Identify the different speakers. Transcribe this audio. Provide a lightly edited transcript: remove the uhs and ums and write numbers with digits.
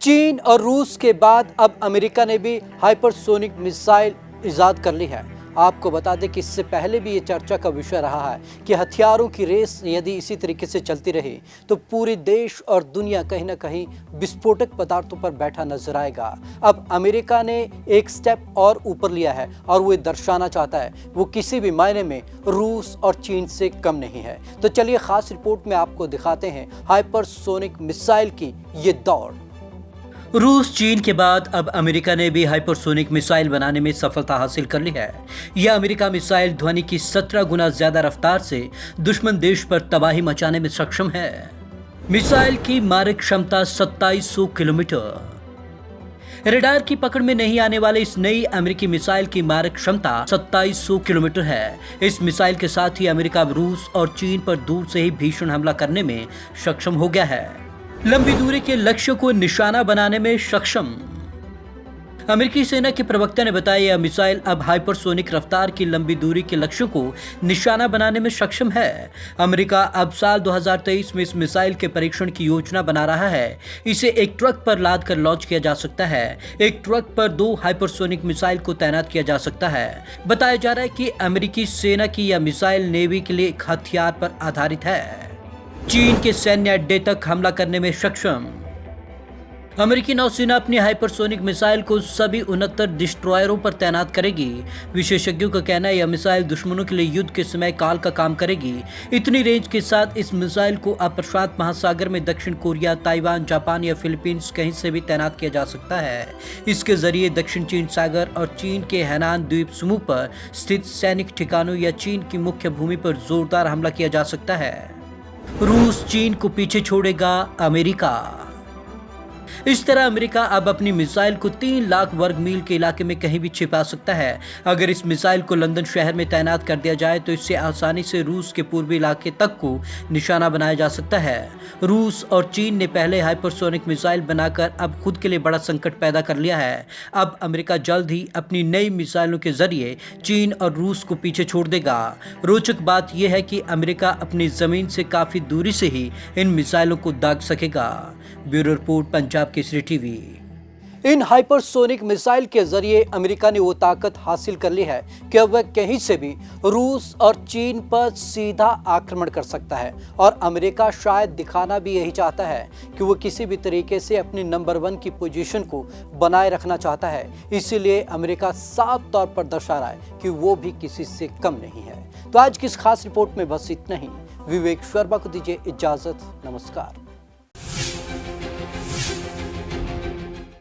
Speaker 1: चीन और रूस के बाद अब अमेरिका ने भी हाइपरसोनिक मिसाइल इजाद कर ली है। आपको बता दें कि इससे पहले भी ये चर्चा का विषय रहा है कि हथियारों की रेस यदि इसी तरीके से चलती रही तो पूरे देश और दुनिया कहीं ना कहीं विस्फोटक पदार्थों पर बैठा नजर आएगा। अब अमेरिका ने एक स्टेप और ऊपर लिया है और वो दर्शाना चाहता है वो किसी भी मायने में रूस और चीन से कम नहीं है। तो चलिए खास रिपोर्ट में आपको दिखाते हैं हाइपरसोनिक मिसाइल की ये दौड़। रूस चीन के बाद अब अमेरिका ने भी हाइपरसोनिक मिसाइल बनाने में सफलता हासिल कर ली है। यह अमेरिका मिसाइल ध्वनि की 17 गुना ज्यादा रफ्तार से दुश्मन देश पर तबाही मचाने में सक्षम है। मिसाइल की मारक क्षमता 2700 किलोमीटर। रडार की पकड़ में नहीं आने वाले इस नई अमेरिकी मिसाइल की मारक क्षमता 2700 किलोमीटर है। इस मिसाइल के साथ ही अमेरिका रूस और चीन पर दूर से ही भीषण हमला करने में सक्षम हो गया है। लंबी दूरी के लक्ष्यों को निशाना बनाने में सक्षम। अमेरिकी सेना के प्रवक्ता ने बताया यह मिसाइल अब हाइपरसोनिक रफ्तार की लंबी दूरी के लक्ष्यों को निशाना बनाने में सक्षम है। अमेरिका अब साल 2023 में इस मिसाइल के परीक्षण की योजना बना रहा है। इसे एक ट्रक पर लाद कर लॉन्च किया जा सकता है। एक ट्रक पर 2 हाइपरसोनिक मिसाइल को तैनात किया जा सकता है। बताया जा रहा है कि अमेरिकी सेना की यह मिसाइल नेवी के लिए एक हथियार पर आधारित है। चीन के सैन्य अड्डे तक हमला करने में सक्षम। अमेरिकी नौसेना अपनी हाइपरसोनिक मिसाइल को सभी 69 डिस्ट्रॉयरों पर तैनात करेगी। विशेषज्ञों का कहना है यह मिसाइल दुश्मनों के लिए युद्ध के समय काल का काम करेगी। इतनी रेंज के साथ इस मिसाइल को अब प्रशांत महासागर में दक्षिण कोरिया, ताइवान, जापान या फिलीपींस कहीं से भी तैनात किया जा सकता है। इसके जरिए दक्षिण चीन सागर और चीन के हैनान द्वीप समूह पर स्थित सैनिक ठिकानों या चीन की मुख्य भूमि पर जोरदार हमला किया जा सकता है। रूस चीन को पीछे छोड़ेगा अमेरिका। इस तरह अमेरिका अब अपनी मिसाइल को 3 लाख वर्ग मील के इलाके में कहीं भी छिपा सकता है। अगर इस मिसाइल को लंदन शहर में तैनात कर दिया जाए तो इससे आसानी से रूस के पूर्वी इलाके तक को निशाना बनाया जा सकता है। रूस और चीन ने पहले हाइपरसोनिक मिसाइल बनाकर अब खुद के लिए बड़ा संकट पैदा कर लिया है। अब अमेरिका जल्द ही अपनी नई मिसाइलों के जरिए चीन और रूस को पीछे छोड़ देगा। रोचक बात यह है कि अमेरिका अपनी जमीन से काफी दूरी से ही इन मिसाइलों को दाग सकेगा। Bureau report, Punjab Kesari TV. इन हाइपरसोनिक मिसाइल के जरिए अमेरिका ने वो ताकत हासिल कर ली है कि अब वह कहीं से भी रूस और चीन पर सीधा आक्रमण कर सकता है। और अमेरिका शायद दिखाना भी यही चाहता है कि वो किसी भी तरीके से अपनी नंबर 1 की पोजीशन को बनाए रखना चाहता है। इसीलिए अमेरिका साफ तौर पर दर्शा रहा है कि वो भी किसी से कम नहीं है। तो आज की इस खास रिपोर्ट में बस इतना ही। विवेक शर्मा को दीजिए इजाजत। नमस्कार।